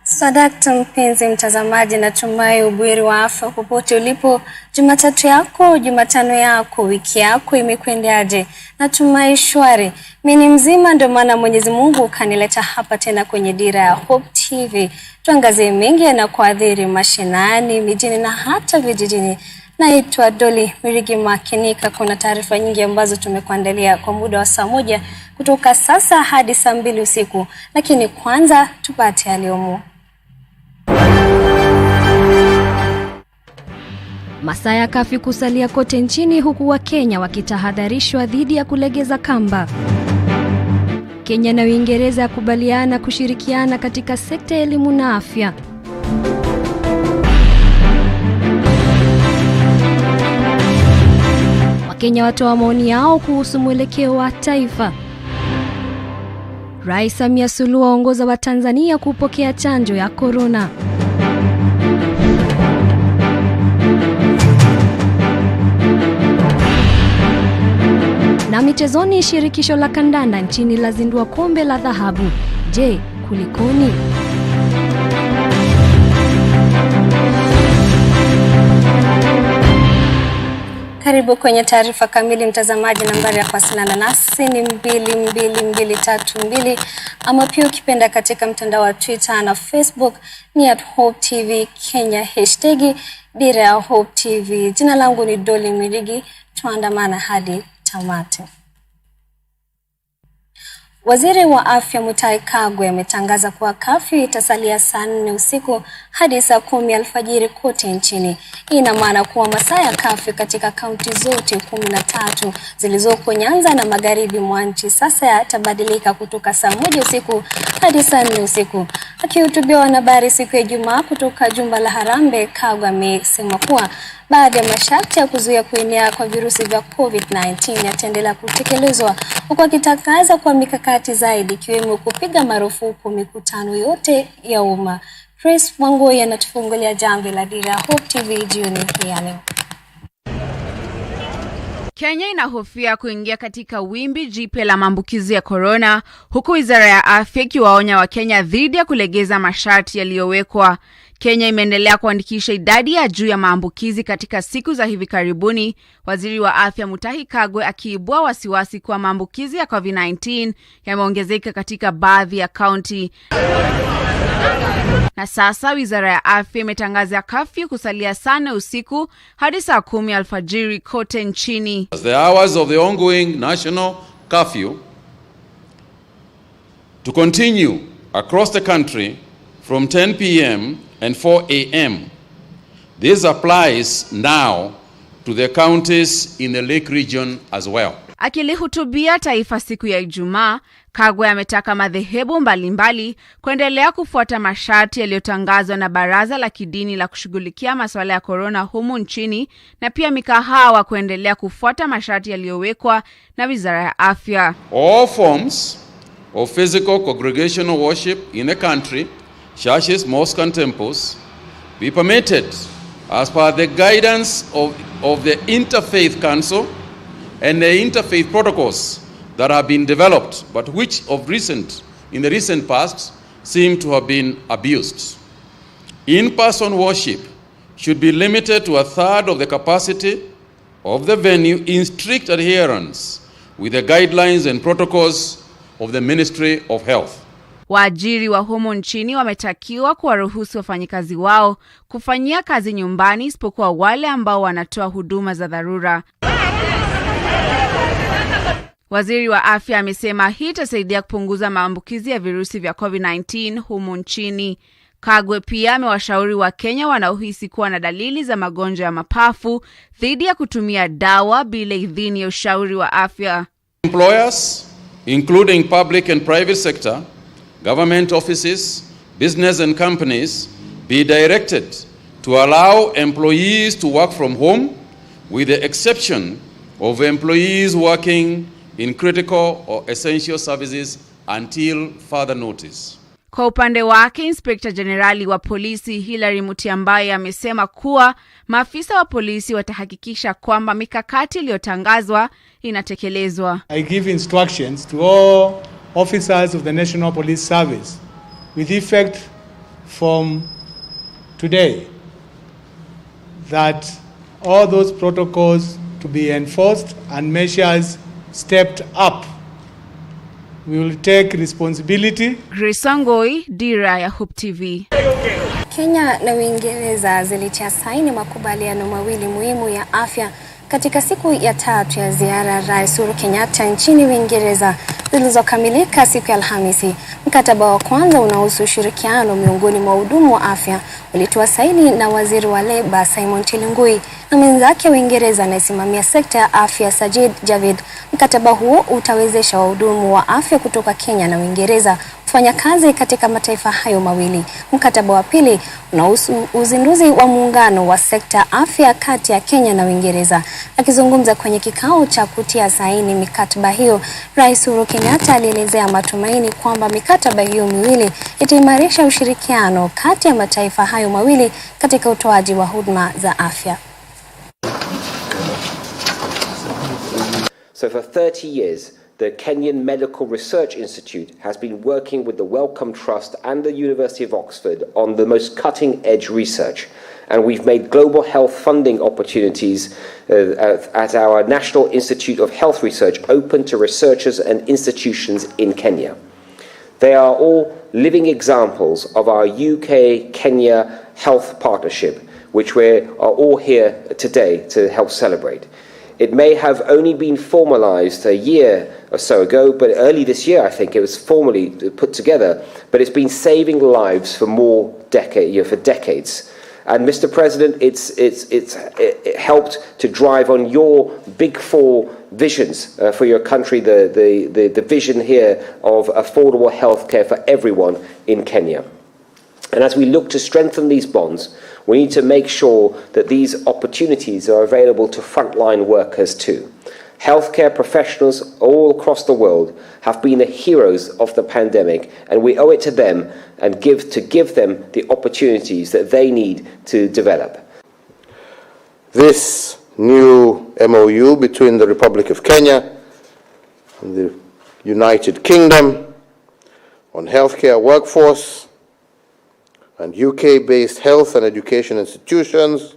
Sadakta mpenzi mtazamaji, natumai ubuheri wa afya popote ulipo. Jumatatu yako, Jumatano yako, wiki yako imekwendaje? Natumai shwari. Mimi ni mzima, ndio maana Mwenyezi Mungu kanileta hapa tena kwenye Dira Ya Hope TV. Tuangazie mengi yanayoathiri mashinani, mijini na hata vijijini. Naitwa Doli Mirigi Makinika. Kuna taarifa nyingi ambazo tumekuandalia kwa muda wa saa moja kutoka sasa hadi saa 2 usiku. Lakini kwanza tupate yaliyomo. Masaa ya kafyu kusalia kote nchini, huku Wakenya wakitahadharishwa dhidi ya kulegeza kamba. Kenya na Uingereza yakubaliana kushirikiana katika sekta ya elimu na afya. Wakenya watoa maoni yao kuhusu mwelekeo wa taifa. Rais Samia Suluhu aongoza Watanzania kupokea chanjo ya korona. Na michezoni, shirikisho la kandanda nchini lazindua kombe la dhahabu. Je, kulikoni? Karibu kwenye taarifa kamili mtazamaji. Nambari ya kuwasiliana nasi ni 22232, ama pia ukipenda katika mtandao wa Twitter na Facebook ni @HopeTV Kenya, #Dira Ya Hope TV. Jina langu ni Doli Mirigi, tuandamana hadi tamati. Waziri wa Afya Mutahi Kagwe ametangaza kuwa kafyu itasalia saa 4 usiku hadi saa 10 alfajiri kote nchini. Hii ina maana kuwa masaa ya kafyu katika kaunti zote 13 zilizoko Nyanza na magharibi mwa nchi sasa yatabadilika kutoka saa 1 usiku hadi saa 4 usiku. Akihutubia wanahabari siku ya Ijumaa kutoka jumba la Harambee, Kagwe amesema kuwa baadhi ya masharti ya kuzuia kuenea kwa virusi vya COVID-19 yataendelea kutekelezwa, huku akitangaza kwa mikakati zaidi ikiwemo kupiga marufuku mikutano yote ya umma. Chris Wangoi anatufungulia jambo la Dira Ya Hope TV jioni hii ya leo. Kenya inahofia kuingia katika wimbi jipya la maambukizi ya korona, huku Wizara ya Afya ikiwaonya Wakenya dhidi ya kulegeza masharti yaliyowekwa. Kenya imeendelea kuandikisha idadi ya juu ya maambukizi katika siku za hivi karibuni, Waziri wa Afya Mutahi Kagwe akiibua wasiwasi kwa maambukizi ya COVID-19 yameongezeka katika baadhi ya kaunti. Na sasa Wizara ya Afya imetangaza kafyu kusalia saa 4 usiku hadi saa 10 alfajiri kote nchini. As the hours of the ongoing national curfew to continue across the country from 10 p.m. and 4 a.m. This applies now to the counties in the Lake region as well. Akilihutubia taifa siku ya Ijumaa, Kagwe ametaka madhehebu mbalimbali kuendelea kufuata masharti yaliyotangazwa na Baraza la Kidini la kushughulikia masuala ya korona humu nchini, na pia mikahawa kuendelea kufuata masharti yaliyowekwa na Wizara ya Afya. All forms of physical congregational worship in the country, churches, mosques and temples, be permitted as per the guidance of the Interfaith Council and the interfaith protocols that have been developed, but which in the recent past seem to have been abused. In-person worship should be limited to 1/3 of the capacity of the venue in strict adherence with the guidelines and protocols of the Ministry of Health. Waajiri wa humu nchini wametakiwa kuwaruhusu wafanyikazi wao kufanyia kazi nyumbani isipokuwa wale ambao wanatoa huduma za dharura. Waziri wa Afya amesema hii itasaidia kupunguza maambukizi ya virusi vya COVID-19 humu nchini. Kagwe pia amewashauri Wakenya wanaohisi kuwa na dalili za magonjwa ya mapafu dhidi ya kutumia dawa bila idhini ya ushauri wa afya. Employers, including public and private sector, government offices, business and companies, be directed to allow employees to work from home with the exception of employees working in critical or essential services until further notice. Kwa upande wake, Inspekta Jenerali wa polisi Hilary Mutyambai amesema kuwa maafisa wa polisi watahakikisha kwamba mikakati iliyotangazwa inatekelezwa. I give instructions to all officers of the National Police Service with effect from today that all those protocols to be enforced and measures stepped up. We will take responsibility. Grisangoi, Dira Ya Hope Tv. Kenya na Uingereza zilitia saini makubaliano mawili muhimu ya afya katika siku ya 3 ya ziara Rais KENYATTA nchini Uingereza zilizokamilika siku ya Alhamisi. Mkataba wa kwanza unahusu ushirikiano miongoni mwa wahudumu wa afya ulitiwa saini na Waziri wa Leba Simon Chelugui na mwenzake Uingereza anayesimamia sekta ya afya Sajid Javid. Mkataba huo utawezesha wahudumu wa afya kutoka Kenya na Uingereza kufanya kazi katika mataifa hayo mawili. Mkataba wa pili unahusu uzinduzi wa muungano wa sekta afya kati ya Kenya na Uingereza. Akizungumza kwenye kikao cha kutia saini mikataba hiyo, Rais KENYATTA alielezea matumaini kwamba mikataba hiyo miwili itaimarisha ushirikiano kati ya mataifa hayo mawili katika utoaji wa huduma za afya. So for 30 years, the Kenyan Medical Research Institute has been working with the Wellcome Trust and the University of Oxford on the most cutting-edge research. And we've made global health funding opportunities at our National Institute of Health Research open to researchers and institutions in Kenya. They are all living examples of our UK-Kenya health partnership, which we are all here today to help celebrate. It may have only been formalized a year or so ago, but early this year, I think it was formally put together, but it's been saving lives for for decades. And Mr. President, it helped to drive on your big four visions for your country, the vision here of affordable healthcare for everyone in Kenya. And as we look to strengthen these bonds, we need to make sure that these opportunities are available to frontline workers too. Healthcare professionals all across the world have been the heroes of the pandemic, and we owe it to them and give them the opportunities that they need to develop. This new MOU between the Republic of Kenya and the United Kingdom on healthcare workforce and UK-based health and education institutions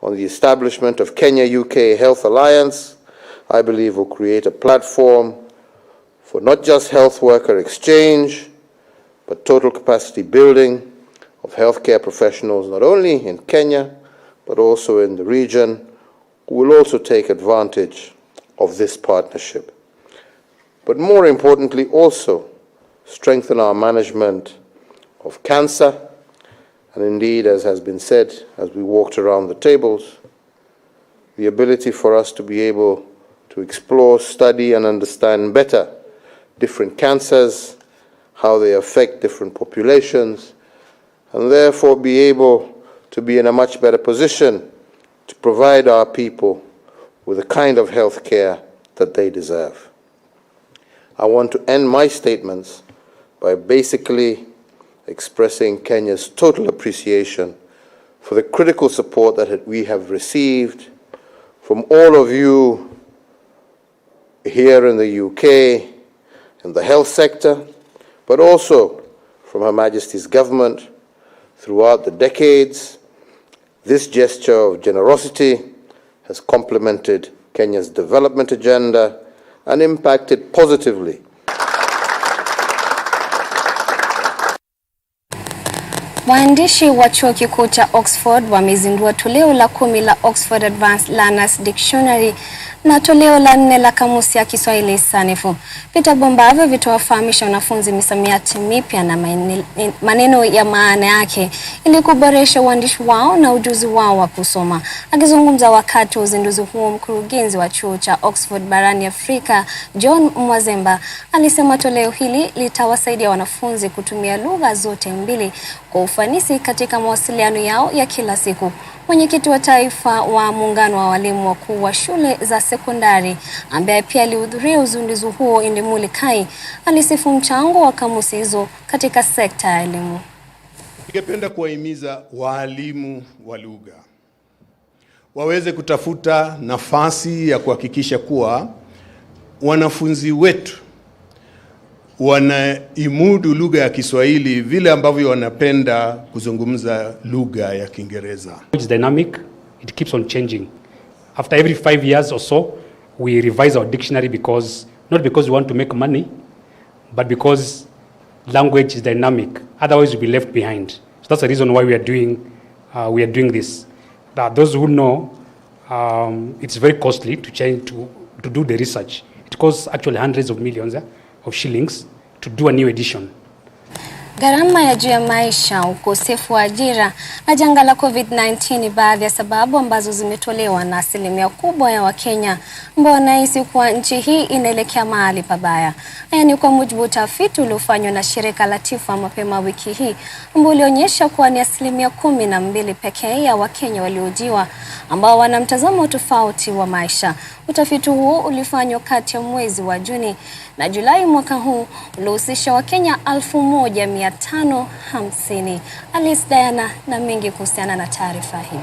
on the establishment of Kenya-UK Health Alliance, I believe will create a platform for not just health worker exchange, but total capacity building of healthcare professionals, not only in Kenya, but also in the region, who will also take advantage of this partnership. But more importantly, also strengthen our management of cancer, and indeed, as has been said, as we walked around the tables, the ability for us to be able to explore, study, and understand better different cancers, how they affect different populations, and therefore be able to be in a much better position to provide our people with the kind of health care that they deserve. I want to end my statements by basically expressing Kenya's total appreciation for the critical support that we have received from all of you here in the UK, in the health sector, but also from Her Majesty's government throughout the decades. This gesture of generosity has complemented Kenya's development agenda and impacted positively. Waandishi wa chuo kikuu cha Oxford wamezindua toleo la 10 la Oxford Advanced Learners Dictionary na toleo la 4 la kamusi ya Kiswahili sanifu. Vitabu ambavyo vitawafahamisha wanafunzi misamiati mipya na maneno ya maana yake ili kuboresha uandishi wao na ujuzi wao wa kusoma. Akizungumza wakati wa uzinduzi huo, mkurugenzi wa chuo cha Oxford barani Afrika John Mwazemba alisema toleo hili litawasaidia wanafunzi kutumia lugha zote mbili kwa ufanisi katika mawasiliano yao ya kila siku. Mwenyekiti wa taifa wa muungano wa walimu wakuu wa shule za sekondari ambaye pia alihudhuria uzinduzi huo, Indimuli Kai, alisifu mchango wa kamusi hizo katika sekta ya elimu. Ningependa kuwahimiza walimu wa lugha waweze kutafuta nafasi ya kuhakikisha kuwa wanafunzi wetu wanaimudu lugha ya Kiswahili vile ambavyo wanapenda kuzungumza lugha ya Kiingereza. It's dynamic, it keeps on changing. After every 5 years or so, we revise our dictionary not because we want to make money, but because language is dynamic. Otherwise we'll be left behind. So that's the reason why we are doing this. Those who know, it's very costly to do the research. It costs actually hundreds of millions of shillings to do a new edition. Gharama ya juu ya maisha, ukosefu wa ajira na janga la COVID-19 ni baadhi ya sababu ambazo zimetolewa na asilimia kubwa ya Wakenya ambao wanahisi kuwa nchi hii inaelekea mahali pabaya. Haya ni kwa mujibu wa utafiti uliofanywa na shirika la TIFA mapema wiki hii ambao ulionyesha kuwa ni asilimia 12 pekee ya Wakenya waliohojiwa ambao wana mtazamo tofauti wa maisha. Utafiti huo ulifanywa kati ya mwezi wa Juni na Julai mwaka huu, ulihusisha Wakenya 1550. Diana na mengi kuhusiana na taarifa hii.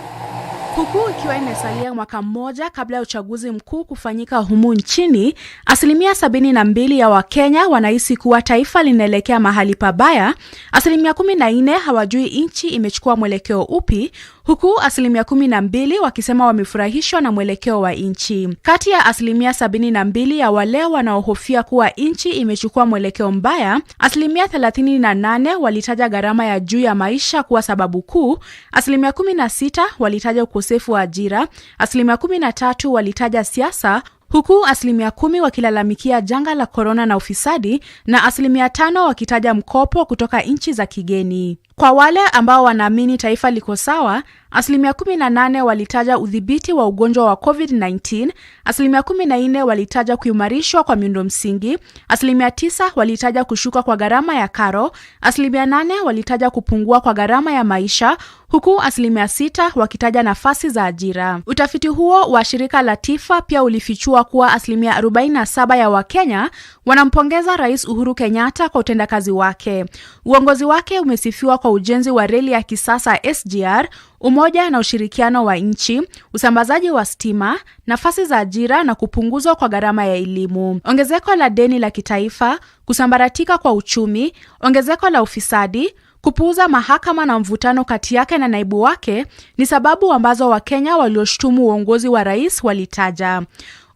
Huku ikiwa imesalia mwaka mmoja kabla ya uchaguzi mkuu kufanyika humu nchini, asilimia 72 ya Wakenya wanahisi kuwa taifa linaelekea mahali pabaya, asilimia 14 hawajui nchi imechukua mwelekeo upi, huku asilimia 12 wakisema wamefurahishwa na mwelekeo wa nchi. Kati ya asilimia 72 ya wale wanaohofia kuwa nchi imechukua mwelekeo mbaya, asilimia 38 walitaja gharama ya juu ya maisha kuwa sababu kuu, asilimia 16 walitaja ukosefu wa ajira, asilimia 13 walitaja siasa, huku asilimia 10 wakilalamikia janga la korona na ufisadi, na asilimia 5 wakitaja mkopo kutoka nchi za kigeni. Kwa wale ambao wanaamini taifa liko sawa, asilimia 18 walitaja udhibiti wa ugonjwa wa COVID-19, asilimia 14 walitaja kuimarishwa kwa miundo msingi, asilimia 9 walitaja kushuka kwa gharama ya karo, asilimia 8 walitaja kupungua kwa gharama ya maisha, huku asilimia 6 wakitaja nafasi za ajira. Utafiti huo wa shirika la TIFA pia ulifichua kuwa asilimia 47 ya Wakenya wanampongeza Rais Uhuru Kenyatta kwa utendakazi wake. Uongozi wake umesifiwa kwa ujenzi wa reli ya kisasa SGR, umoja na ushirikiano wa nchi, usambazaji wa stima, nafasi za ajira na kupunguzwa kwa gharama ya elimu. Ongezeko la deni la kitaifa, kusambaratika kwa uchumi, ongezeko la ufisadi, kupuuza mahakama na mvutano kati yake na naibu wake ni sababu ambazo Wakenya walioshutumu uongozi wa rais walitaja.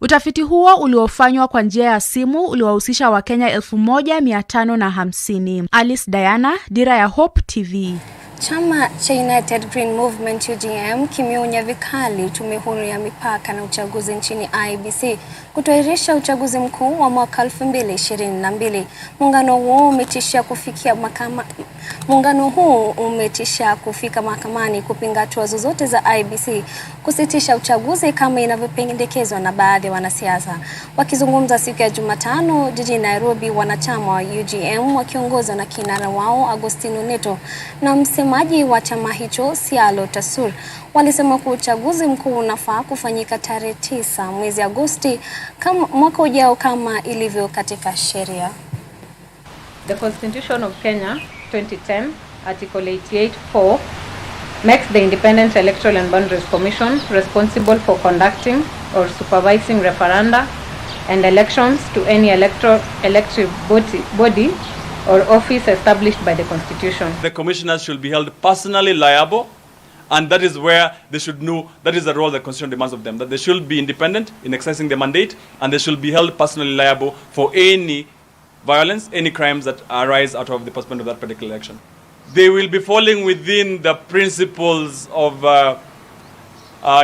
Utafiti huo uliofanywa kwa njia ya simu uliwahusisha Wakenya 1550. Diana, Dira Ya Hope TV. Chama cha United Green Movement UGM kimeonya vikali tume huru ya mipaka na uchaguzi nchini IEBC kutoahirisha uchaguzi mkuu wa mwaka 2022. Muungano huu umetishia kufika mahakamani kupinga hatua zozote za IEBC kusitisha uchaguzi kama inavyopendekezwa na baadhi ya wanasiasa. Wakizungumza siku ya Jumatano jijini Nairobi, wanachama wa UGM wakiongozwa na kinara wao Agostino Neto na msemaji wa chama hicho Sialo Tasur walisema kuwa uchaguzi mkuu unafaa kufanyika tarehe 9 mwezi Agosti mwaka ujao kama ilivyo katika sheria. The Constitution of Kenya 2010 Article 88(4) makes the Independent Electoral and Boundaries Commission responsible for conducting or supervising referenda and elections to any elective body or office established by the Constitution. The commissioners should be held personally liable, and that is where they should know, that is the role the Constitution demands of them, that they should be independent in exercising their mandate, and they should be held personally liable for any violence, any crimes that arise out of the postponement of that particular election. They will be falling within the principles of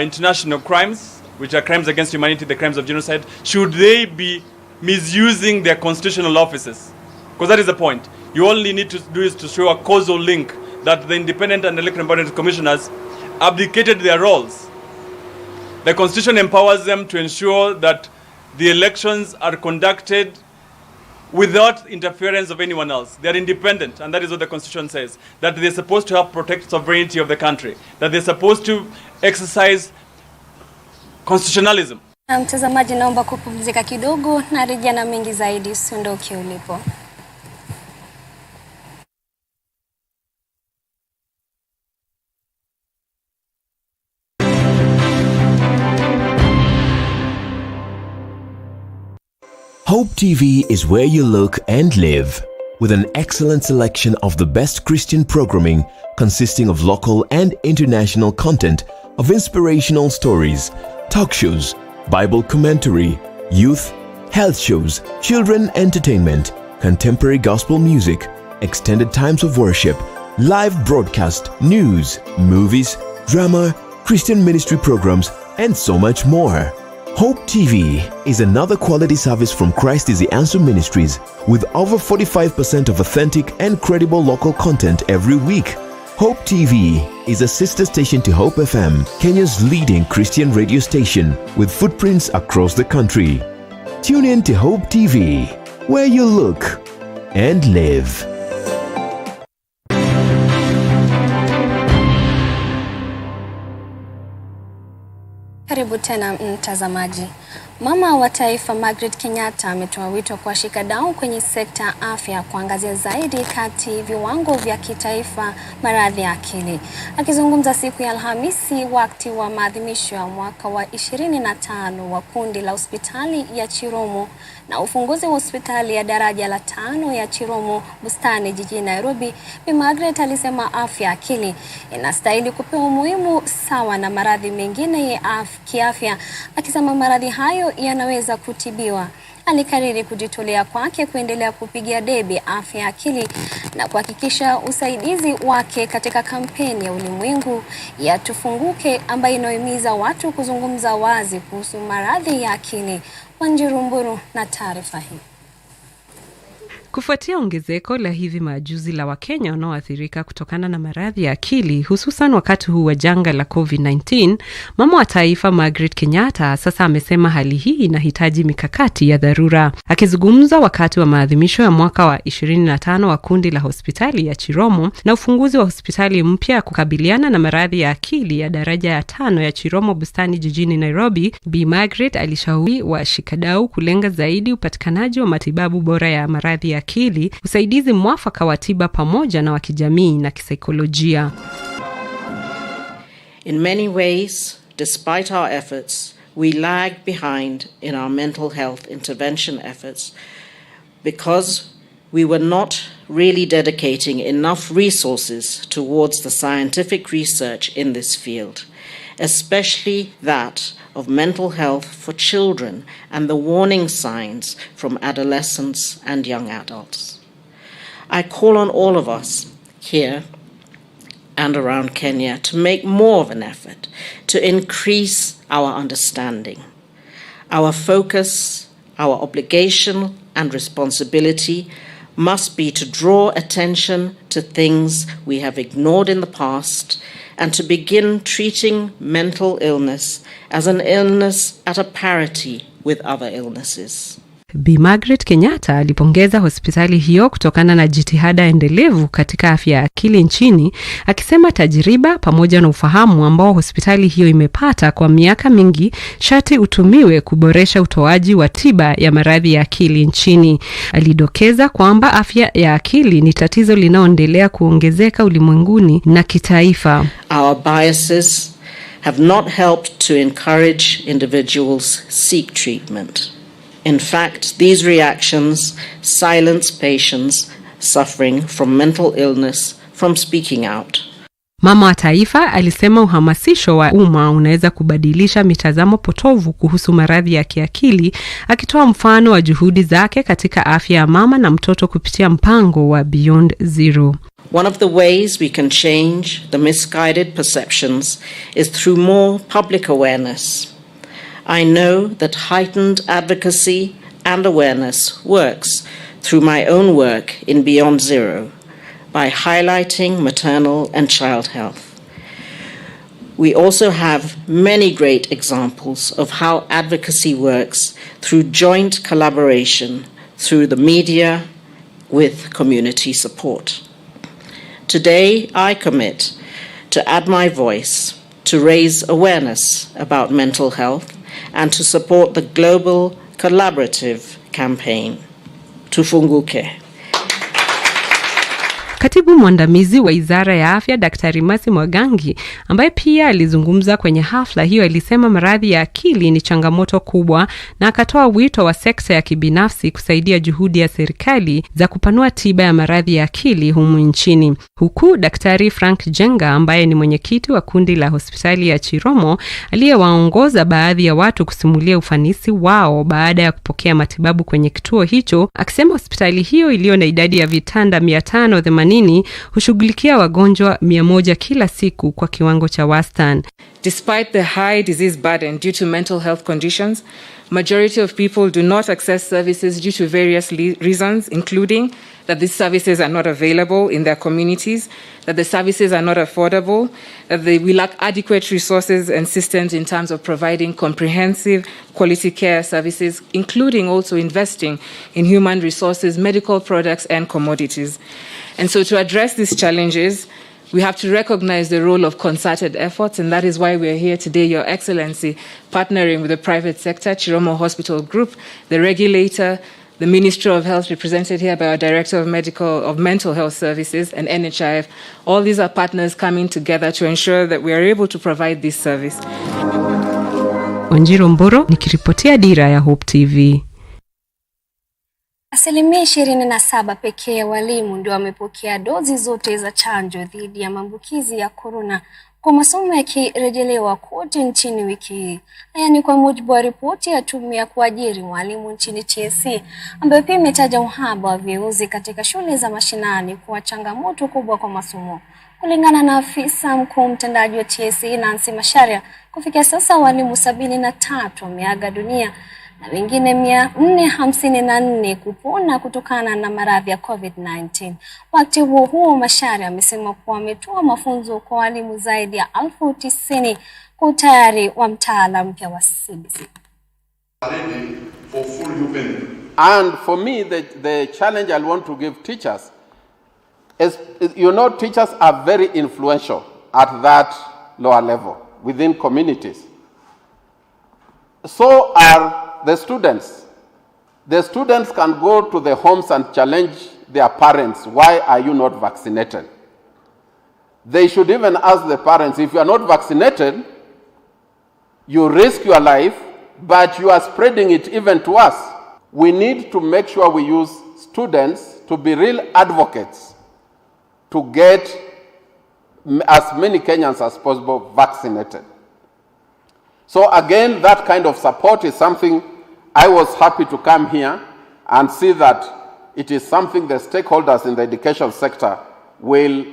international crimes, which are crimes against humanity, the crimes of genocide, should they be misusing their constitutional offices. Because that is the point. You only need to do is to show a causal link that the Independent and Electoral and Boundaries Commissioners abdicated their roles. The Constitution empowers them to ensure that the elections are conducted without interference of anyone else. They are independent, and that is what the Constitution says, that they're supposed to help protect sovereignty of the country, that they're supposed to exercise constitutionalism. Mtazamaji, naomba kupumzika kidogo na rejea na mengi zaidi, usiondoke ulipo. Hope TV is where you look and live, with an excellent selection of the best Christian programming consisting of local and international content of inspirational stories, talk shows, Bible commentary, youth, health shows, children entertainment, contemporary gospel music, extended times of worship, live broadcast, news, movies, drama, Christian ministry programs, and so much more. Hope TV is another quality service from Christ is the Answer Ministries, with over 45% of authentic and credible local content every week. Hope TV is a sister station to Hope FM, Kenya's leading Christian radio station, with footprints across the country. Tune in to Hope TV, where you look and live. Karibu tena mtazamaji. Mama wa taifa Margaret Kenyatta ametoa wito kwa washikadau kwenye sekta afya kuangazia zaidi kati viwango vya kitaifa maradhi ya akili. Akizungumza siku ya Alhamisi wakati wa maadhimisho ya mwaka wa 25 wa kundi la hospitali ya Chiromo na ufunguzi wa hospitali ya daraja la 5 ya Chiromo Bustani jijini Nairobi, Bi Margaret alisema afya ya akili inastahili kupewa umuhimu sawa na maradhi mengine ya kiafya, akisema maradhi hayo yanaweza kutibiwa. Alikariri kujitolea kwake kuendelea kupigia debe afya ya akili na kuhakikisha usaidizi wake katika kampeni ya ulimwengu ya Tufunguke, ambayo inahimiza watu kuzungumza wazi kuhusu maradhi ya akili. Wanjirumburu na taarifa hii. Kufuatia ongezeko la hivi majuzi la Wakenya wanaoathirika kutokana na maradhi ya akili, hususan wakati huu wa janga la COVID-19, mama wa taifa Margaret Kenyatta sasa amesema hali hii inahitaji mikakati ya dharura. Akizungumza wakati wa maadhimisho ya mwaka wa 25 wa kundi la hospitali ya Chiromo na ufunguzi wa hospitali mpya ya kukabiliana na maradhi ya akili ya daraja ya 5 ya Chiromo Bustani jijini Nairobi, Bi Margaret alishauri washikadau kulenga zaidi upatikanaji wa matibabu bora ya maradhi ya akili, usaidizi mwafaka wa tiba pamoja na wa kijamii na kisaikolojia. In many ways, despite our efforts, we lag behind in our mental health intervention efforts because we were not really dedicating enough resources towards the scientific research in this field, especially that of mental health for children and the warning signs from adolescents and young adults. I call on all of us here and around Kenya to make more of an effort to increase our understanding. Our focus, our obligation and responsibility must be to draw attention to things we have ignored in the past and to begin treating mental illness as an illness at a parity with other illnesses. Bi Margaret Kenyatta alipongeza hospitali hiyo kutokana na jitihada endelevu katika afya ya akili nchini, akisema tajriba pamoja na ufahamu ambao hospitali hiyo imepata kwa miaka mingi sharti utumiwe kuboresha utoaji wa tiba ya maradhi ya akili nchini. Alidokeza kwamba afya ya akili ni tatizo linaloendelea kuongezeka ulimwenguni na kitaifa. Our biases have not helped to encourage individuals seek treatment. In fact, these reactions silence patients suffering from mental illness from speaking out. Mama wa taifa alisema uhamasisho wa umma unaweza kubadilisha mitazamo potovu kuhusu maradhi ya kiakili, akitoa mfano wa juhudi zake katika afya ya mama na mtoto kupitia mpango wa Beyond Zero. One of the ways we can change the misguided perceptions is through more public awareness. I know that heightened advocacy and awareness works through my own work in Beyond Zero by highlighting maternal and child health. We also have many great examples of how advocacy works through joint collaboration through the media with community support. Today, I commit to add my voice to raise awareness about mental health and to support the global collaborative campaign Tufunguke. Katibu mwandamizi wa Wizara ya Afya Daktari Masi Mwagangi, ambaye pia alizungumza kwenye hafla hiyo, alisema maradhi ya akili ni changamoto kubwa na akatoa wito wa sekta ya kibinafsi kusaidia juhudi ya serikali za kupanua tiba ya maradhi ya akili humu nchini. Huku Daktari Frank Jenga, ambaye ni mwenyekiti wa kundi la hospitali ya Chiromo, aliyewaongoza baadhi ya watu kusimulia ufanisi wao baada ya kupokea matibabu kwenye kituo hicho, akisema hospitali hiyo iliyo na idadi ya vitanda 580 hushughulikia wagonjwa 100 kila siku kwa kiwango cha wastani. Despite the high disease burden due to mental health conditions, majority of people do not access services due to various reasons, including that these services are not available in their communities, that the services are not affordable, that we lack adequate resources and systems in terms of providing comprehensive quality care services, including also investing in human resources, medical products, and commodities. And so to address these challenges, we have to recognize the role of concerted efforts, and that is why we are here today, Your Excellency, partnering with the private sector, Chiromo Hospital Group, the regulator, the Ministry of Health, represented here by our Director of Mental Health Services, and NHIF. All these are partners coming together to ensure that we are able to provide this service. Wanjiro Mboro, nikiripotia Dira Ya Hope TV. Asilimia 27 pekee ya walimu ndio wamepokea dozi zote za chanjo dhidi ya maambukizi ya korona kwa masomo yakirejelewa kote nchini wiki hii. Haya ni kwa mujibu wa ripoti ya tume ya kuajiri walimu nchini TSC, ambayo pia imetaja uhaba wa vyeuzi katika shule za mashinani kuwa changamoto kubwa kwa masomo. Kulingana na afisa mkuu mtendaji wa TSC Nancy Macharia, kufikia sasa walimu 73 wameaga dunia na wengine 454 kupona kutokana na maradhi ya COVID-19. Wakati huo huo, Macharia amesema kuwa ametoa mafunzo kwa walimu zaidi ya 90,000 kwa utayari wa mtaala mpya wa CBC. And for me, the challenge I want to give teachers is, teachers are very influential at that lower level within communities. So are the students. The students can go to the homes and challenge their parents, why are you not vaccinated? They should even ask the parents, if you are not vaccinated, you risk your life, but you are spreading it even to us. We need to make sure we use students to be real advocates to get as many Kenyans as possible vaccinated. So again, that kind of support is something I was happy to come here and see that it is something the stakeholders in the education sector will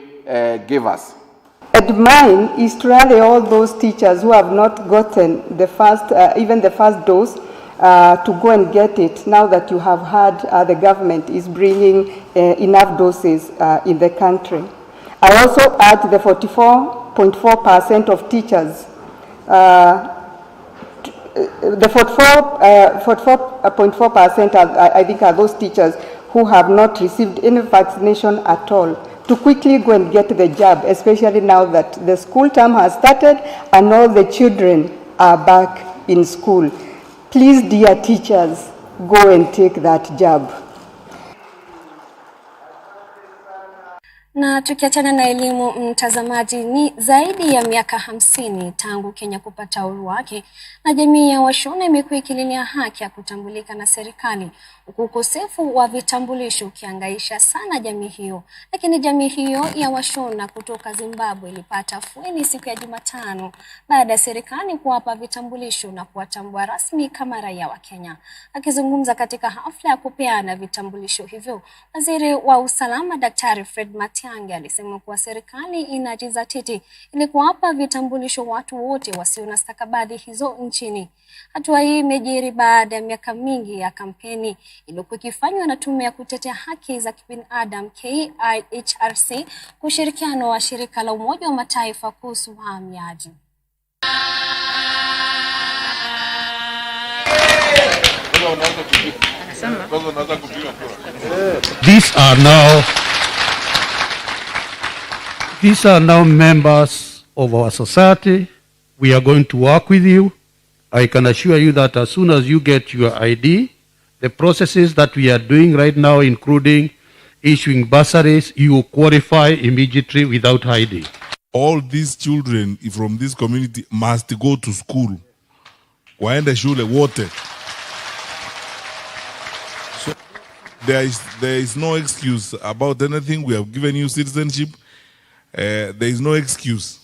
give us. And mine is to rally all those teachers who have not gotten the first, even the first dose, to go and get it now that you have heard the government is bringing enough doses in the country. I also add the 44.4% of teachers, the 44.4% I think are those teachers who have not received any vaccination at all, to quickly go and get the jab, especially now that the school term has started and all the children are back in school. Please, dear teachers, go and take that jab. Na tukiachana na elimu, mtazamaji, ni zaidi ya miaka 50 tangu Kenya kupata uhuru wake, na jamii ya Washona imekuwa ikililia haki ya kutambulika na serikali, huku ukosefu wa vitambulisho ukihangaisha sana jamii hiyo. Lakini jamii hiyo ya Washona kutoka Zimbabwe ilipata afueni siku ya Jumatano baada ya serikali kuwapa vitambulisho na kuwatambua rasmi kama raia wa Kenya. Akizungumza katika hafla ya kupeana vitambulisho hivyo, waziri wa usalama Daktari Fred Matiang'i alisema kuwa serikali inajizatiti ili kuwapa vitambulisho watu wote wasio na stakabadhi hizo nchini. Hatua hii imejiri baada ya miaka mingi ya kampeni iliyokuwa ikifanywa na tume ya kutetea haki za kibinadamu KIHRC kushirikiana wa shirika la Umoja wa Mataifa kuhusu uhamiaji. These are now members of our society. We are going to work with you. I can assure you that as soon as you get your ID, the processes that we are doing right now, including issuing bursaries, you will qualify immediately without ID. All these children from this community must go to school. Waende shule wote. So there is no excuse about anything. We have given you citizenship. There is no excuse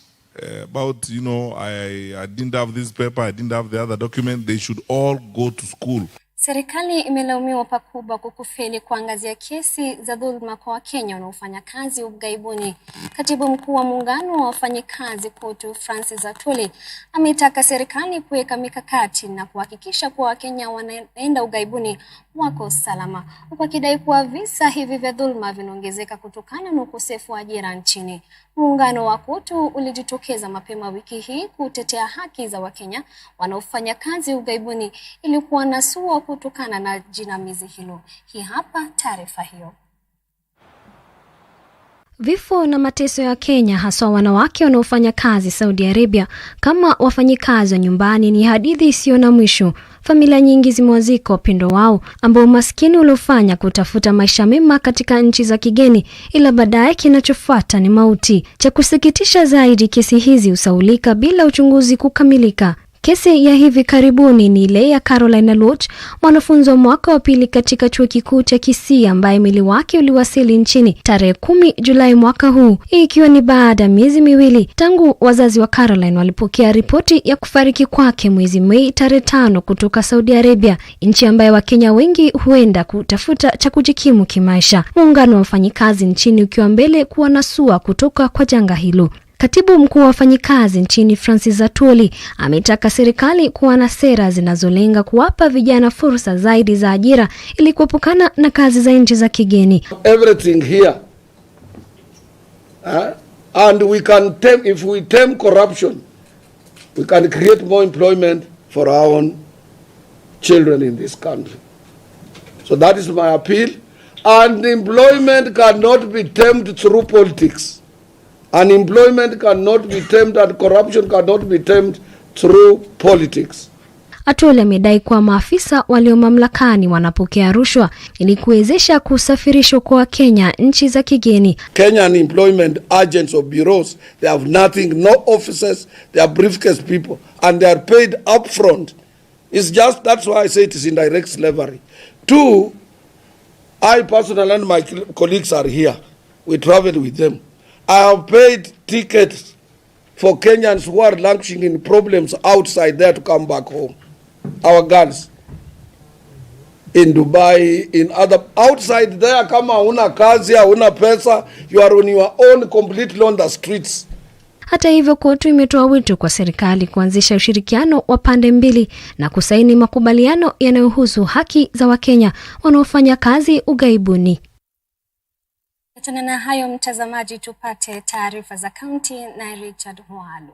about, you know, I didn't have this paper, I didn't have the other document. They should all go to school. Serikali imelaumiwa pakubwa kwa kufeli kuangazia kesi za dhulma kwa Wakenya wanaofanya kazi ughaibuni. Katibu mkuu wa muungano wa wafanyikazi KOTU Francis Atwoli ametaka serikali kuweka mikakati na kuhakikisha kuwa Wakenya wanaenda ughaibuni wako salama, huku akidai kuwa visa hivi vya dhulma vinaongezeka kutokana na ukosefu wa ajira nchini. Muungano wa KOTU ulijitokeza mapema wiki hii kutetea haki za Wakenya wanaofanya kazi ughaibuni ili kuwanasua kutokana na jinamizi hilo. Hii hapa taarifa hiyo. Vifo na mateso ya Kenya, hasa wanawake wanaofanya kazi Saudi Arabia kama wafanyikazi wa nyumbani, ni hadithi isiyo na mwisho. Familia nyingi zimewazika wapendwa wao ambao umaskini uliofanya kutafuta maisha mema katika nchi za kigeni, ila baadaye kinachofuata ni mauti. Cha kusikitisha zaidi, kesi hizi usaulika bila uchunguzi kukamilika. Kesi ya hivi karibuni ni ile ya Caroline Loach, mwanafunzi wa mwaka wa pili katika chuo kikuu cha Kisii ambaye mwili wake uliwasili nchini tarehe 10 Julai mwaka huu, ikiwa ni baada ya miezi miwili tangu wazazi wa Caroline walipokea ripoti ya kufariki kwake mwezi Mei tarehe 5 kutoka Saudi Arabia, nchi ambayo Wakenya wengi huenda kutafuta cha kujikimu kimaisha. Muungano wa wafanyikazi nchini ukiwa mbele kuwanasua kutoka kwa janga hilo. Katibu mkuu wa wafanyikazi nchini Francis Atwoli ametaka serikali kuwa na sera zinazolenga kuwapa vijana fursa zaidi za ajira ili kuepukana na kazi za nchi za kigeni. Everything here. And we can if we tame corruption, we can create more employment for our own children in this country. So that is my appeal. And employment cannot be tamed through politics. Unemployment cannot be tamed and corruption cannot be tamed through politics. Atwoli amedai kuwa maafisa walio mamlakani wanapokea rushwa ili kuwezesha kusafirishwa kwa Kenya nchi za kigeni. Kenyan employment agents or bureaus, they have nothing, no officers, they are briefcase people and they are paid upfront. It's just, that's why I say it is indirect slavery. Two, I personally and my colleagues are here. We travel with them. I have paid tickets for Kenyans who are languishing in problems outside there to come back home. Our girls in Dubai, in other outside there, kama una kazi, una pesa, you are on your own completely on the streets. Hata hivyo, KOTU imetoa wito kwa serikali kuanzisha ushirikiano wa pande mbili na kusaini makubaliano yanayohusu haki za Wakenya wanaofanya kazi ughaibuni. Tuna na hayo mtazamaji, tupate taarifa za kaunti na Richard Mwalu.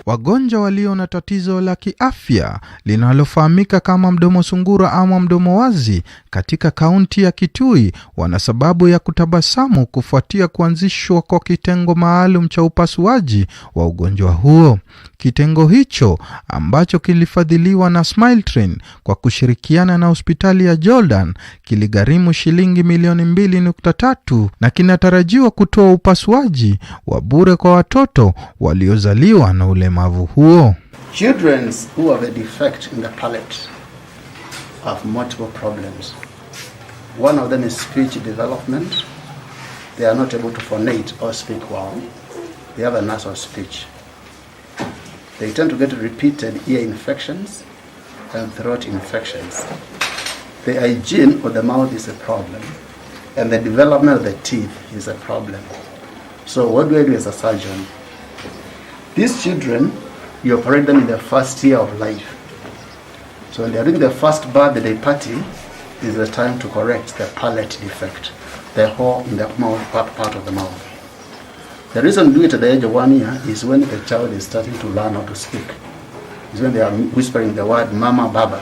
Wagonjwa walio na tatizo la kiafya linalofahamika kama mdomo sungura ama mdomo wazi katika kaunti ya Kitui wana sababu ya kutabasamu kufuatia kuanzishwa kwa kitengo maalum cha upasuaji wa ugonjwa huo. Kitengo hicho ambacho kilifadhiliwa na Smile Train kwa kushirikiana na hospitali ya Jordan kiligharimu shilingi milioni 2.3 na kinatarajiwa kutoa upasuaji wa bure kwa watoto waliozaliwa na ulemavu huo. Children who have a defect in the palate have multiple problems. One of them is speech development. They are not able to phonate or speak well. They have a nasal speech. They tend to get repeated ear infections and throat infections. The hygiene of the mouth is a problem, and the development of the teeth is a problem. So what do I do as a surgeon? These children, you operate them in the first year of life. So when they are doing the first birthday party, is the time to correct the palate defect, the hole in the mouth, part of the mouth. The reason we do it at the age of 1 year is when the child is starting to learn how to speak. Is when they are whispering the word mama, baba.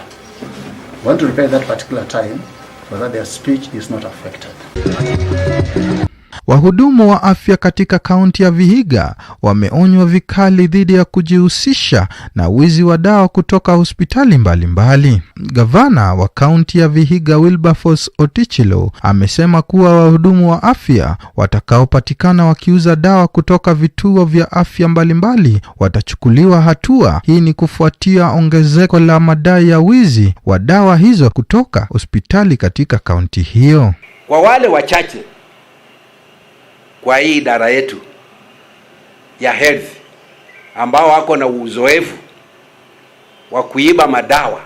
We want to repair that particular time so that their speech is not affected. Wahudumu wa afya katika kaunti ya Vihiga wameonywa vikali dhidi ya kujihusisha na wizi wa dawa kutoka hospitali mbalimbali. Gavana wa kaunti ya Vihiga Wilberforce Otichilo amesema kuwa wahudumu wa afya watakaopatikana wakiuza dawa kutoka vituo vya afya mbalimbali watachukuliwa hatua. Hii ni kufuatia ongezeko la madai ya wizi wa dawa hizo kutoka hospitali katika kaunti hiyo. Kwa wale wachache kwa hii idara yetu ya health ambao wako na uzoefu wa kuiba madawa,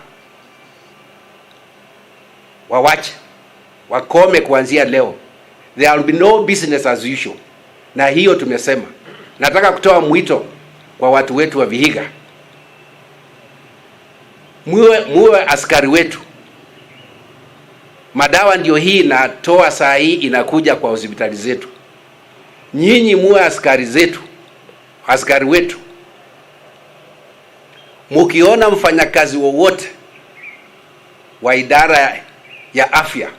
wawache, wakome kuanzia leo. There will be no business as usual. Na hiyo tumesema. Nataka kutoa mwito kwa watu wetu wa Vihiga. Muwe askari wetu. Madawa ndio hii natoa saa hii inakuja kwa hospitali zetu. Nyinyi muwe askari zetu, askari wetu. Mukiona mfanyakazi wowote wa idara ya afya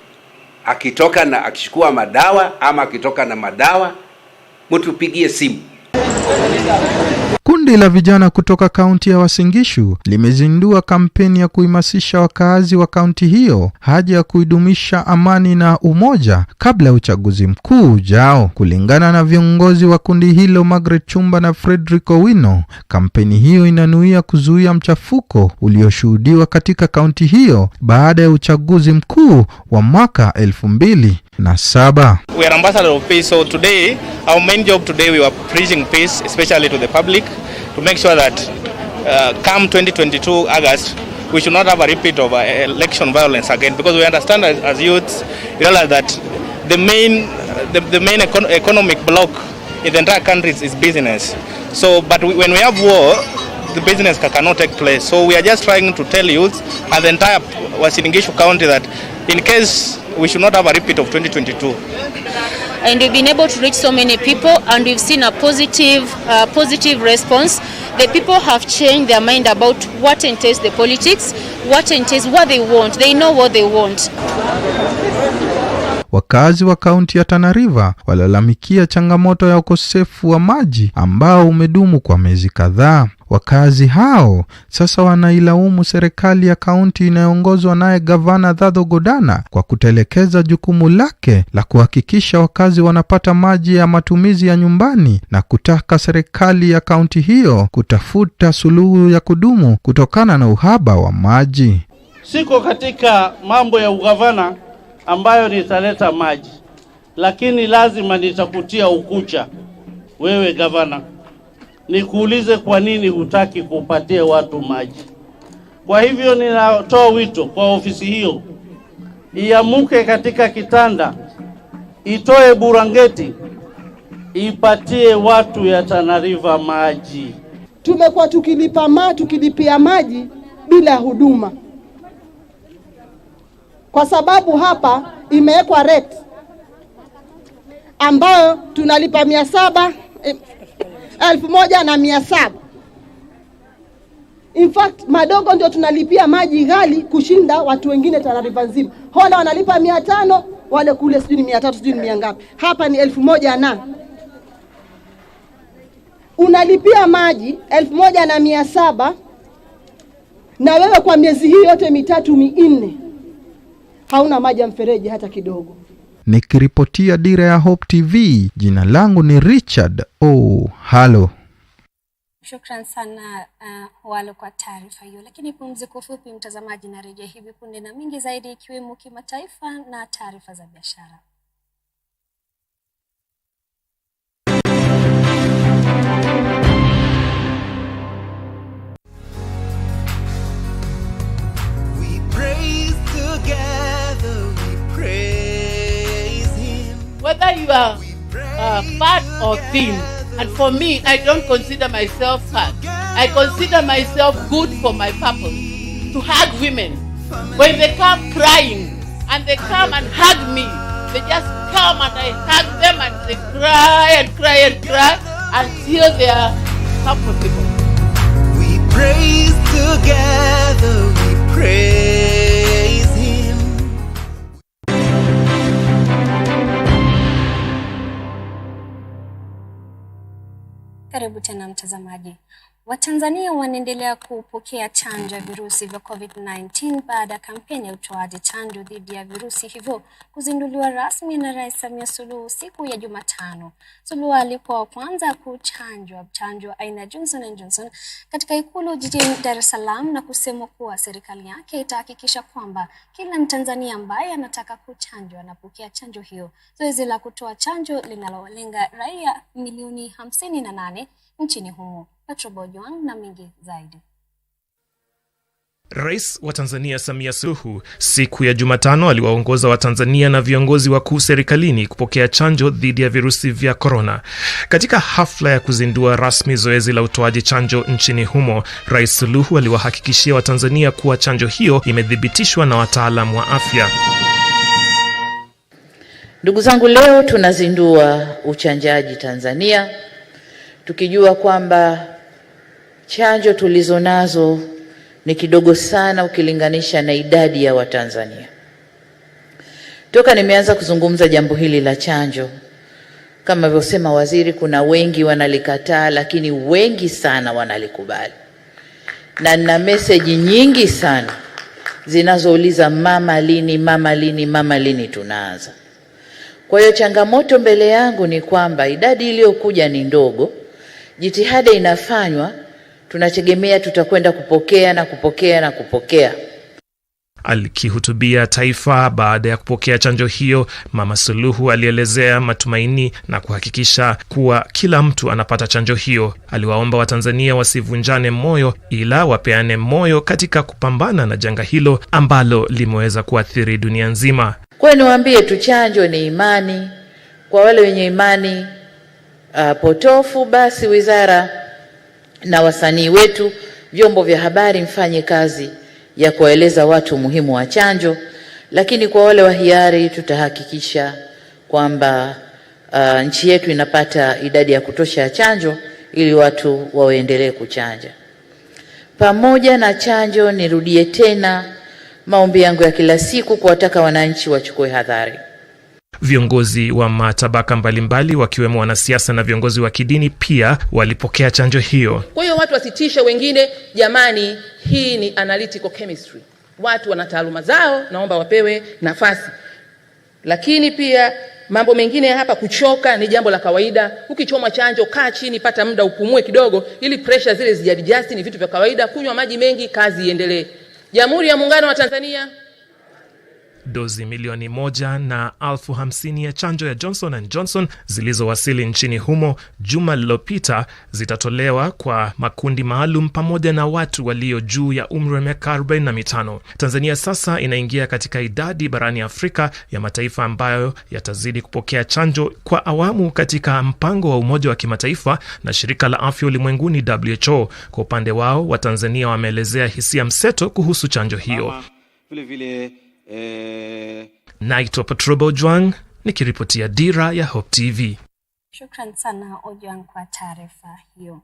akitoka na akichukua madawa ama akitoka na madawa, mtupigie simu. Kundi la vijana kutoka kaunti ya Uasin Gishu limezindua kampeni ya kuhamasisha wakazi wa kaunti hiyo haja ya kuidumisha amani na umoja kabla ya uchaguzi mkuu ujao. Kulingana na viongozi wa kundi hilo Margaret Chumba na Frederick Owino, kampeni hiyo inanuia kuzuia mchafuko ulioshuhudiwa katika kaunti hiyo baada ya uchaguzi mkuu wa mwaka 2007. We are ambassador of peace, so today our main job today we are preaching peace, especially to the public, to make sure that come 2022 August we should not have a repeat of election violence again, because we understand as youths realize that the main economic block in the entire country is business. So but when we have war, the business cannot take place. So we are just trying to tell youth and the entire Uasin Gishu county that in case we should not have a repeat of 2022. And we've been able to reach so many people, and we've seen a positive response. The people have changed their mind about what entails the politics, what entails what they want. They know what they want. Wakazi wa kaunti ya Tana River walalamikia changamoto ya ukosefu wa maji ambao umedumu kwa miezi kadhaa. Wakazi hao sasa wanailaumu serikali ya kaunti inayoongozwa naye Gavana Dadho Godana kwa kutelekeza jukumu lake la kuhakikisha wakazi wanapata maji ya matumizi ya nyumbani, na kutaka serikali ya kaunti hiyo kutafuta suluhu ya kudumu kutokana na uhaba wa maji. Siko katika mambo ya ugavana ambayo nitaleta maji, lakini lazima nitakutia ukucha wewe gavana, nikuulize kwa nini hutaki kupatia watu maji. Kwa hivyo ninatoa wito kwa ofisi hiyo, iamuke katika kitanda, itoe burangeti, ipatie watu ya Tana River maji. Tumekuwa tukilipia maji bila huduma, kwa sababu hapa imewekwa rate ambayo tunalipa 1,700. In fact, madogo ndio tunalipia maji ghali kushinda watu wengine Tana River nzima. Hola wanalipa 500, wale kule sijui ni 300, sijui ni ngapi. Hapa ni 1,100. Unalipia maji 1,700 na wewe kwa miezi hii yote 3-4 hauna maji ya mfereji hata kidogo. Nikiripotia Dira ya Hope TV, jina langu ni Richard Halo. Shukran sana Walo kwa taarifa hiyo. Lakini pumziko fupi mtazamaji, na rejea hivi punde na mingi zaidi ikiwemo kimataifa na taarifa za biashara. Whether you are fat or thin, and for me, I don't consider myself fat. I consider myself good for my purpose, to hug women. When they come crying, and they come and hug me, they just come and I hug them and they cry and cry and cry until they are comfortable. We praise together, we praise. praise him. Karibu tena mtazamaji. Watanzania wanaendelea kupokea chanjo ya virusi vya COVID-19 baada ya kampeni ya utoaji chanjo dhidi ya virusi hivyo kuzinduliwa rasmi na Rais Samia Suluhu siku ya Jumatano. Suluhu alikuwa wa kwanza kuchanjwa chanjo aina Johnson & Johnson katika ikulu jijini Dar es Salaam na kusema kuwa serikali yake itahakikisha kwamba kila Mtanzania ambaye anataka kuchanjwa anapokea chanjo hiyo. Zoezi la kutoa chanjo linalolenga raia milioni 58 nchini humo. Na mingi zaidi. Rais wa Tanzania Samia Suluhu siku ya Jumatano aliwaongoza Watanzania na viongozi wakuu serikalini kupokea chanjo dhidi ya virusi vya korona. Katika hafla ya kuzindua rasmi zoezi la utoaji chanjo nchini humo, Rais Suluhu aliwahakikishia Watanzania kuwa chanjo hiyo imethibitishwa na wataalamu wa afya. Ndugu zangu, leo tunazindua uchanjaji Tanzania, tukijua kwamba chanjo tulizonazo ni kidogo sana ukilinganisha na idadi ya Watanzania. Toka nimeanza kuzungumza jambo hili la chanjo, kama alivyosema waziri, kuna wengi wanalikataa, lakini wengi sana wanalikubali. Na nina message nyingi sana zinazouliza mama lini, mama lini, mama lini tunaanza. Kwa hiyo changamoto mbele yangu ni kwamba idadi iliyokuja ni ndogo. Jitihada inafanywa, tunategemea tutakwenda kupokea na kupokea na kupokea. Alikihutubia taifa baada ya kupokea chanjo hiyo, Mama Suluhu alielezea matumaini na kuhakikisha kuwa kila mtu anapata chanjo hiyo. Aliwaomba Watanzania wasivunjane moyo, ila wapeane moyo katika kupambana na janga hilo ambalo limeweza kuathiri dunia nzima. Kwa hiyo niwaambie tu, chanjo ni imani. Kwa wale wenye imani potofu, basi wizara na wasanii wetu, vyombo vya habari, mfanye kazi ya kueleza watu umuhimu wa chanjo. Lakini kwa wale wa hiari, tutahakikisha kwamba nchi yetu inapata idadi ya kutosha ya chanjo ili watu waendelee kuchanja. Pamoja na chanjo, nirudie tena maombi yangu ya kila siku kuwataka wananchi wachukue hadhari. Viongozi wa matabaka mbalimbali wakiwemo wanasiasa na viongozi wa kidini pia walipokea chanjo hiyo. Kwa hiyo watu wasitishe wengine, jamani, hii ni analytical chemistry. Watu wana taaluma zao, naomba wapewe nafasi. Lakini pia mambo mengine hapa, kuchoka ni jambo la kawaida. Ukichoma chanjo, kaa chini, pata muda upumue kidogo ili pressure zile zijadjust, ni vitu vya kawaida. Kunywa maji mengi, kazi iendelee. Jamhuri ya Muungano wa Tanzania. Dozi milioni 150,000 ya chanjo ya Johnson & Johnson zilizowasili nchini humo juma lililopita zitatolewa kwa makundi maalum pamoja na watu walio juu ya umri wa miaka 45. Tanzania sasa inaingia katika idadi barani Afrika ya mataifa ambayo yatazidi kupokea chanjo kwa awamu katika mpango wa Umoja wa Kimataifa na Shirika la Afya Ulimwenguni WHO. Kwa upande wao, Watanzania wameelezea hisia mseto kuhusu chanjo hiyo. Naitwa Patrobo Ojwang, nikiripotia Dira ya Hope TV. Shukran sana Ojwang kwa taarifa hiyo.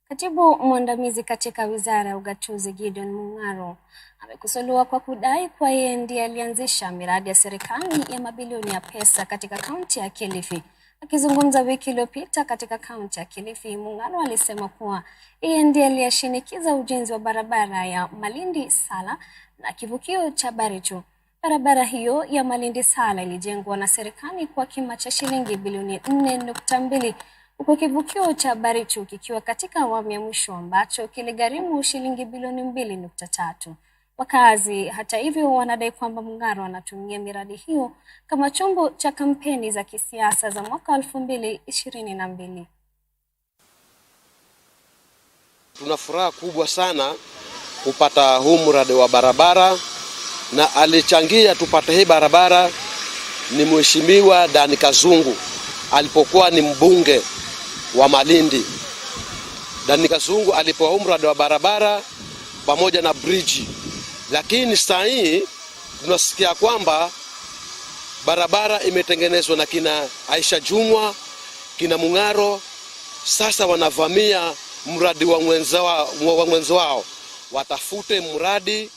Katibu mwandamizi katika Wizara ya Ugatuzi Gideon Mung'aro amekosolewa kwa kudai kwa yeye ndiye alianzisha miradi ya serikali ya mabilioni ya pesa katika kaunti ya Kilifi. Akizungumza wiki iliyopita katika kaunti ya Kilifi, Mung'aro alisema kuwa yeye ndiye aliyeshinikiza ujenzi wa barabara ya Malindi Sala na kivukio cha Baricho. Barabara hiyo ya Malindi Sala ilijengwa na serikali kwa kima cha shilingi bilioni 4.2, huku kivukio cha Baricho kikiwa katika awamu ya mwisho ambacho kiligharimu shilingi bilioni 2.3. Wakazi hata hivyo wanadai kwamba Mung'aro anatumia miradi hiyo kama chombo cha kampeni za kisiasa za mwaka 2022. Tuna furaha kubwa sana kupata huu mradi wa barabara, na alichangia tupate hii barabara ni Mheshimiwa Dani Kazungu alipokuwa ni mbunge wa Malindi. Dani Kazungu alipewa huu mradi wa barabara pamoja na bridge. Lakini sasa hii tunasikia kwamba barabara imetengenezwa na kina Aisha Jumwa, kina Mung'aro. Sasa wanavamia mradi wa mwenzo wao. Watafute mradi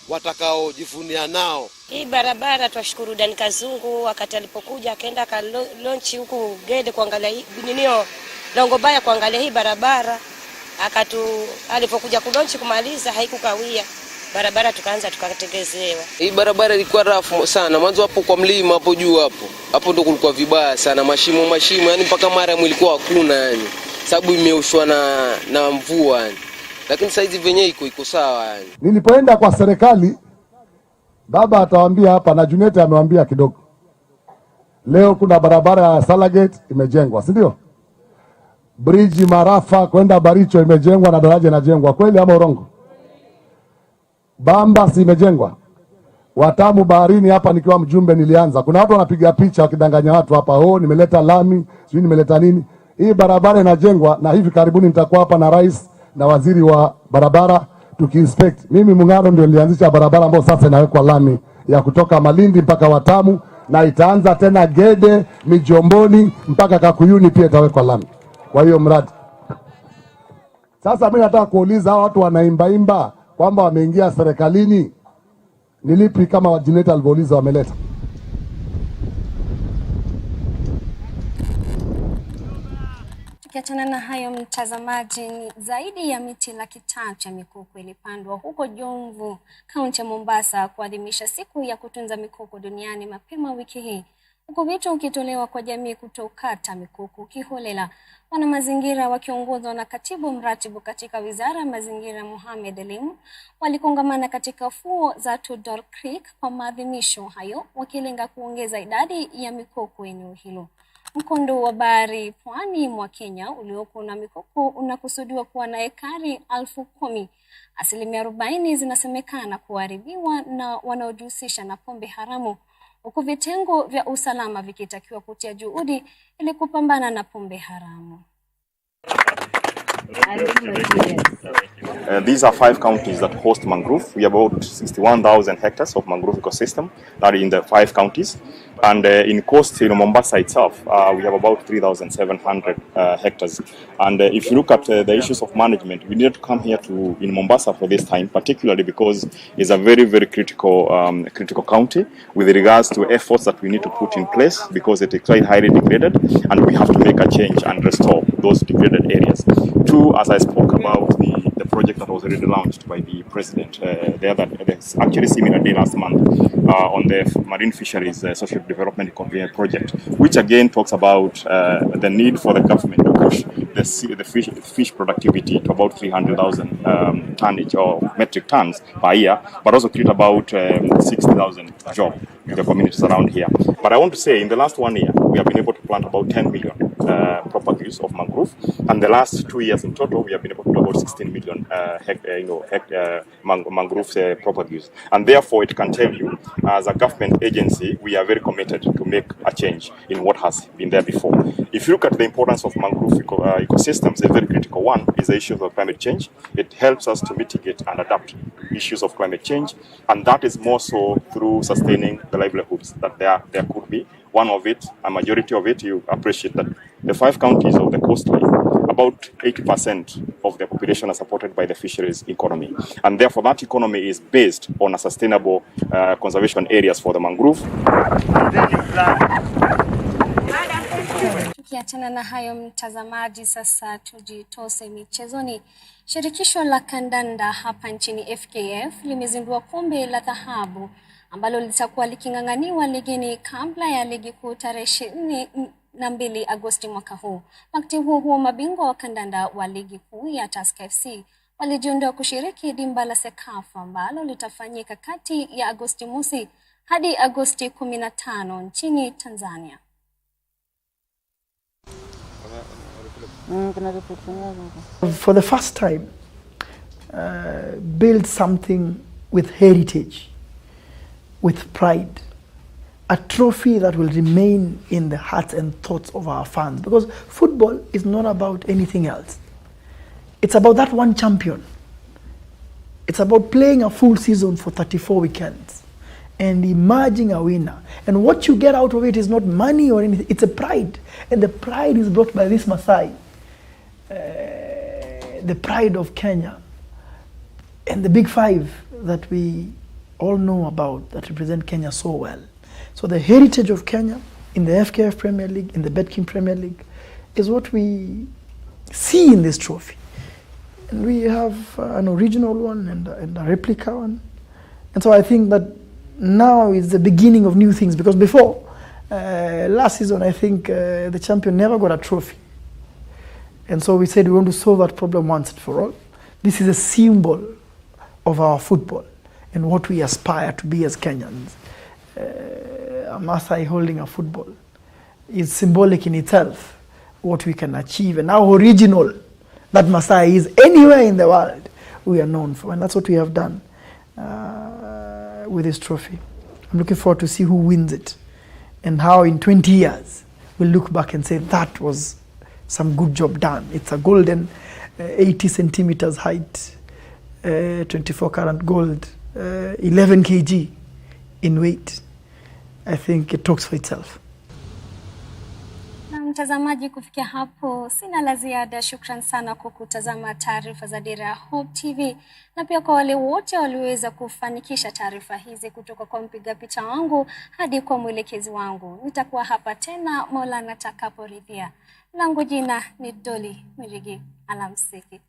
watakaojivunia nao. Hii barabara twashukuru Dan Kazungu wakati alipokuja akaenda launch huku Gede kuangalia ninio Longo Baya kuangalia hii barabara, alipokuja kulaunch kumaliza haikukawia barabara, tukaanza tukategezewa. Hii barabara ilikuwa rafu sana mwanzo, hapo kwa mlima hapo juu hapo ndo kulikuwa vibaya sana, mashimo yani mpaka mara ilikuwa hakuna yani, sababu imeushwa na mvua yani. Lakini saizi venye iko sawa yani. Nilipoenda kwa serikali, baba atawaambia hapa na Junet amewaambia kidogo. Leo kuna barabara ya Salagate imejengwa, si ndio? Bridge Marafa kwenda Baricho imejengwa na daraja inajengwa, kweli ama urongo? Bamba si imejengwa. Watamu baharini hapa nikiwa mjumbe nilianza. Kuna watu wanapiga picha wakidanganya watu hapa, nimeleta lami, sijui nimeleta nini. Hii barabara inajengwa na hivi karibuni nitakuwa hapa na rais na waziri wa barabara tukiinspect. Mimi Mung'aro ndio nilianzisha barabara ambayo sasa inawekwa lami ya kutoka Malindi mpaka Watamu, na itaanza tena Gede, Mijomboni mpaka Kakuyuni pia itawekwa lami. Kwa hiyo mradi. Sasa mimi nataka kuuliza hao watu wanaimba kwamba wameingia serikalini, nilipi kama wajileta alivyouliza wameleta? Tukiachana na hayo mtazamaji, zaidi ya miti 300 ya mikoko ilipandwa huko Jomvu, kaunti ya Mombasa kuadhimisha siku ya kutunza mikoko duniani mapema wiki hii. Huko wito ukitolewa kwa jamii kutokata mikoko kiholela. Wana mazingira wakiongozwa na katibu mratibu katika Wizara ya Mazingira Mohamed Elimu walikongamana katika fuo za Tudor Creek kwa maadhimisho hayo, wakilenga kuongeza idadi ya mikoko eneo hilo. Mkondo wa bahari pwani mwa Kenya ulioko na mikoko unakusudiwa kuwa na ekari 10,000. 40% zinasemekana kuharibiwa na wanaojihusisha na pombe haramu, huku vitengo vya usalama vikitakiwa kutia juhudi ili kupambana na pombe haramu. These are 5 counties that host mangrove. We have about 61,000 hectares of mangrove ecosystem that are in the 5 counties. And in coast, Mombasa itself, we have about 3,700 hectares. And if you look at the issues of management, we need to come here in Mombasa for this time, particularly because it's a very, very critical county with regards to efforts that we need to put in place, because it is quite highly degraded, and we have to make a change and restore those degraded areas. 2, as I spoke about the project that was already launched by the president, actually similar day last month, on the marine fisheries social development project, which again talks about the need for the government to push the fish productivity to about 300,000 tonnage or metric tons per year, but also create about 60,000 jobs in the communities around here. But I want to say, in the last 1 year, we have been able to plant about 10 million propagules of mangrove, and the last 2 years in total, we have been able to do about 16 million mangrove propagules. And therefore, it can tell you, as a government agency, we are very committed to make a change in what has been there before. If you look at the importance of mangrove ecosystems, a very critical one is the issue of climate change. It helps us to mitigate and adapt issues of climate change, and that is more so through sustaining the livelihoods that there could be. One of it, a majority of it, you appreciate that the 5 counties of the coastline, about 80% of the population are supported by the fisheries economy. And therefore that economy is based on a sustainable conservation areas for the mangrove. Tukiachana na hayo mtazamaji, sasa tujitose michezoni. Shirikisho la kandanda hapa nchini FKF limezindua kombe la dhahabu ambalo litakuwa liking'ang'aniwa ligini kabla ya ligi kuu tarehe 22 Agosti mwaka huu. Wakati huo mabingwa wa kandanda wa ligi kuu ya Tusker FC walijiondoa kushiriki dimba la Sekafa ambalo litafanyika kati ya Agosti mosi hadi Agosti 15 nchini Tanzania. For the first time, build something with heritage, with pride, a trophy that will remain in the hearts and thoughts of our fans, because football is not about anything else. It's about that one champion. It's about playing a full season for 34 weekends and emerging a winner. And what you get out of it is not money or anything, it's a pride. And the pride is brought by this Maasai, the pride of Kenya, and the big 5 that we all know about, that represent Kenya so well. So the heritage of Kenya in the FKF Premier League, in the Betking Premier League, is what we see in this trophy. And we have an original one and a replica one. And so I think that now is the beginning of new things, because before, last season, I think the champion never got a trophy. And so we said we want to solve that problem once and for all. This is a symbol of our football and what we aspire to be as Kenyans. A Maasai holding a football is symbolic in itself, what we can achieve and how original that Maasai is anywhere in the world we are known for. And that's what we have done with this trophy. I'm looking forward to see who wins it and how in 20 years we'll look back and say that was some good job done. It's a golden 80 centimeters height, 24 karat gold, 11 kg in weight. I think it talks for itself. Na mtazamaji, kufikia hapo sina la ziada. Shukran sana kwa kutazama taarifa za Dira Ya Hope TV, na pia kwa wale wote walioweza kufanikisha taarifa hizi, kutoka kwa mpiga picha wangu hadi kwa mwelekezi wangu. Nitakuwa hapa tena Mola atakaporidhia. Langu jina ni Doli Mirigi. Alamsiki.